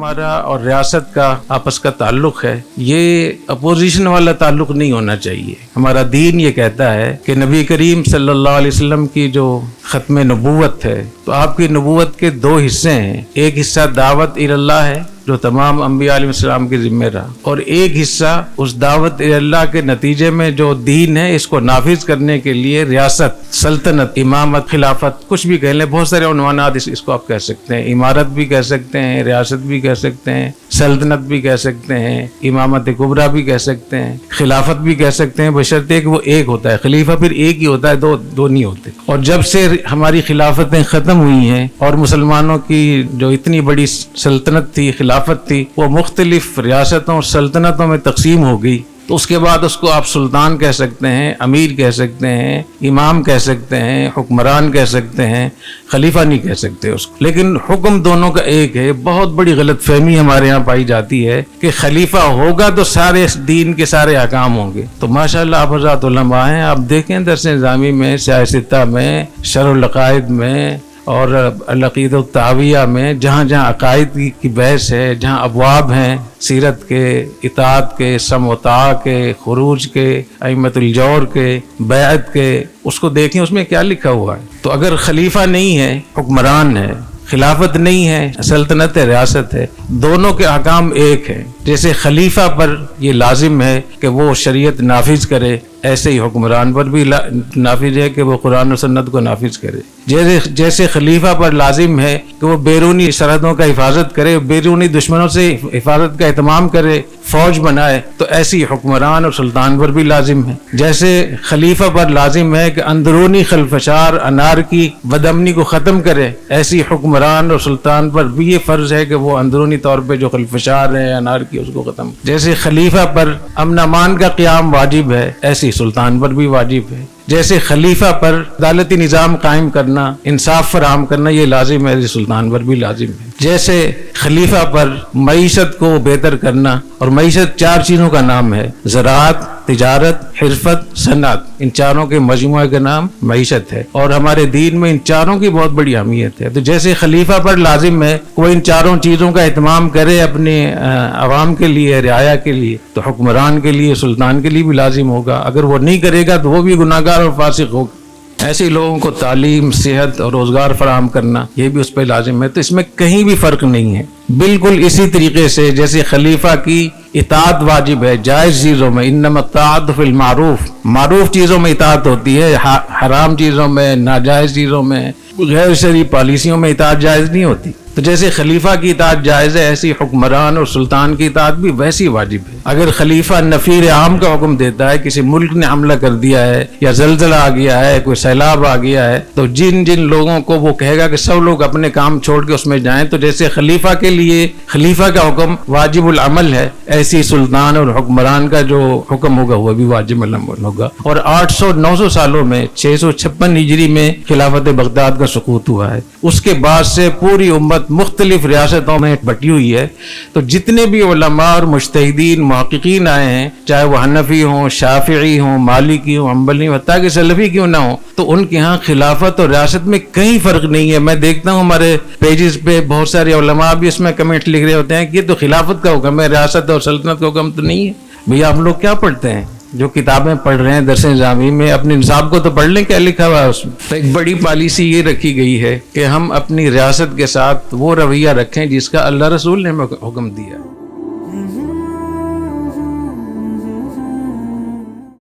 ہمارا اور ریاست کا آپس کا تعلق ہے یہ اپوزیشن والا تعلق نہیں ہونا چاہیے. ہمارا دین یہ کہتا ہے کہ نبی کریم صلی اللہ علیہ وسلم کی جو ختم نبوت ہے تو آپ کی نبوت کے دو حصے ہیں. ایک حصہ دعوت اللہ ہے جو تمام انبیاء علیہ السلام کے ذمہ رہا، اور ایک حصہ اس دعوت اللہ کے نتیجے میں جو دین ہے اس کو نافذ کرنے کے لیے ریاست، سلطنت، امامت، خلافت، کچھ بھی کہہ لیں، بہت سارے عنوانات اس کو آپ کہہ سکتے ہیں. امارت بھی کہہ سکتے ہیں، ریاست بھی کہہ سکتے ہیں، سلطنت بھی کہہ سکتے ہیں، امامت کبریٰ بھی کہہ سکتے ہیں، خلافت بھی کہہ سکتے ہیں، بشرطے کہ وہ ایک ہوتا ہے. خلیفہ پھر ایک ہی ہوتا ہے، دو نہیں ہوتے. اور جب سے ہماری خلافتیں ختم ہوئی ہیں اور مسلمانوں کی جو اتنی بڑی سلطنت تھی، خلافت تھی، وہ مختلف ریاستوں اور سلطنتوں میں تقسیم ہو گئی، تو اس کے بعد اس کو آپ سلطان کہہ سکتے ہیں، امیر کہہ سکتے ہیں، امام کہہ سکتے ہیں، حکمران کہہ سکتے ہیں، خلیفہ نہیں کہہ سکتے اس کو. لیکن حکم دونوں کا ایک ہے. بہت بڑی غلط فہمی ہمارے ہاں پائی جاتی ہے کہ خلیفہ ہوگا تو سارے دین کے سارے احکام ہوں گے. تو ماشاءاللہ آپ حضرات علماء ہیں، آپ دیکھیں درس نظامی میں، سیاستہ میں، شرح العقائد میں اور العقیدہ الطحاویہ میں جہاں جہاں عقائد کی بحث ہے، جہاں ابواب ہیں سیرت کے، اطاعت کے، سمع و طاعت کے، خروج کے، ائمۃ الجور کے، بیعت کے، اس کو دیکھیں اس میں کیا لکھا ہوا ہے. تو اگر خلیفہ نہیں ہے، حکمران ہے، خلافت نہیں ہے، سلطنت ہے، ریاست ہے، دونوں کے احکام ایک ہیں. جیسے خلیفہ پر یہ لازم ہے کہ وہ شریعت نافذ کرے، ایسے ہی حکمران پر بھی نافذ ہے کہ وہ قرآن و سنت کو نافذ کرے. جیسے خلیفہ پر لازم ہے کہ وہ بیرونی سرحدوں کا حفاظت کرے، بیرونی دشمنوں سے حفاظت کا اہتمام کرے، فوج بنائے، تو ایسی حکمران اور سلطان پر بھی لازم ہے. جیسے خلیفہ پر لازم ہے کہ اندرونی خلفشار، انارکی، بدامنی کو ختم کرے، ایسی حکمران اور سلطان پر بھی یہ فرض ہے کہ وہ اندرونی طور پہ جو خلفشار ہے، انارکی، اس کو ختم. جیسے خلیفہ پر امن امان کا قیام واجب ہے، ایسی سلطان پر بھی واجب ہے. جیسے خلیفہ پر عدالتی نظام قائم کرنا، انصاف فراہم کرنا یہ لازم ہے، ایسی سلطان پر بھی لازم ہے. جیسے خلیفہ پر معیشت کو بہتر کرنا، اور معیشت چار چیزوں کا نام ہے: زراعت، تجارت، حرفت، صنعت. ان چاروں کے مجموعے کا نام معیشت ہے، اور ہمارے دین میں ان چاروں کی بہت بڑی اہمیت ہے. تو جیسے خلیفہ پر لازم ہے وہ ان چاروں چیزوں کا اہتمام کرے اپنے عوام کے لیے، رعایا کے لیے، تو حکمران کے لیے، سلطان کے لیے بھی لازم ہوگا. اگر وہ نہیں کرے گا تو وہ بھی گناہگار اور فاسق ہوگا. ایسے لوگوں کو تعلیم، صحت اور روزگار فراہم کرنا یہ بھی اس پہ لازم ہے. تو اس میں کہیں بھی فرق نہیں ہے. بالکل اسی طریقے سے جیسے خلیفہ کی اطاعت واجب ہے جائز چیزوں میں، انما الطاعۃ فی المعروف، معروف چیزوں میں اطاعت ہوتی ہے، حرام چیزوں میں، ناجائز چیزوں میں، غیر شرعی پالیسیوں میں اطاعت جائز نہیں ہوتی. تو جیسے خلیفہ کی اطاعت جائز ہے، ایسی حکمران اور سلطان کی اطاعت بھی ویسی واجب ہے. اگر خلیفہ نفیر عام کا حکم دیتا ہے، کسی ملک نے حملہ کر دیا ہے، یا زلزلہ آ گیا ہے، کوئی سیلاب آ گیا ہے، تو جن لوگوں کو وہ کہے گا کہ سب لوگ اپنے کام چھوڑ کے اس میں جائیں، تو جیسے خلیفہ کے لیے خلیفہ کا حکم واجب العمل ہے، ایسی سلطان اور حکمران کا جو حکم ہوگا وہ بھی واجب العمل ہوگا. اور 800-900 سالوں میں 656 ہجری میں خلافت بغداد کا سقوط ہوا ہے. اس کے بعد سے پوری امت مختلف ریاستوں میں بٹی ہوئی ہے. تو جتنے بھی علماء اور مجتہدین، محققین آئے ہیں، چاہے وہ حنفی ہوں، شافعی ہوں، مالکی ہوں، حنبلی ہوں، حتیٰ کہ سلفی کیوں نہ ہوں، تو ان کے ہاں خلافت اور ریاست میں کہیں فرق نہیں ہے. میں دیکھتا ہوں ہمارے پیجز پہ بہت سارے علماء بھی اس میں کمنٹ لکھ رہے ہوتے ہیں کہ یہ تو خلافت کا حکم ہے، ریاست اور سلطنت کا حکم تو نہیں ہے. بھیا آپ لوگ کیا پڑھتے ہیں؟ جو کتابیں پڑھ رہے ہیں درس نظامی میں، اپنے نصاب کو تو پڑھ لیں کیا لکھا ہوا ہے اس میں. تو ایک بڑی پالیسی یہ رکھی گئی ہے کہ ہم اپنی ریاست کے ساتھ وہ رویہ رکھیں جس کا اللہ رسول نے حکم دیا.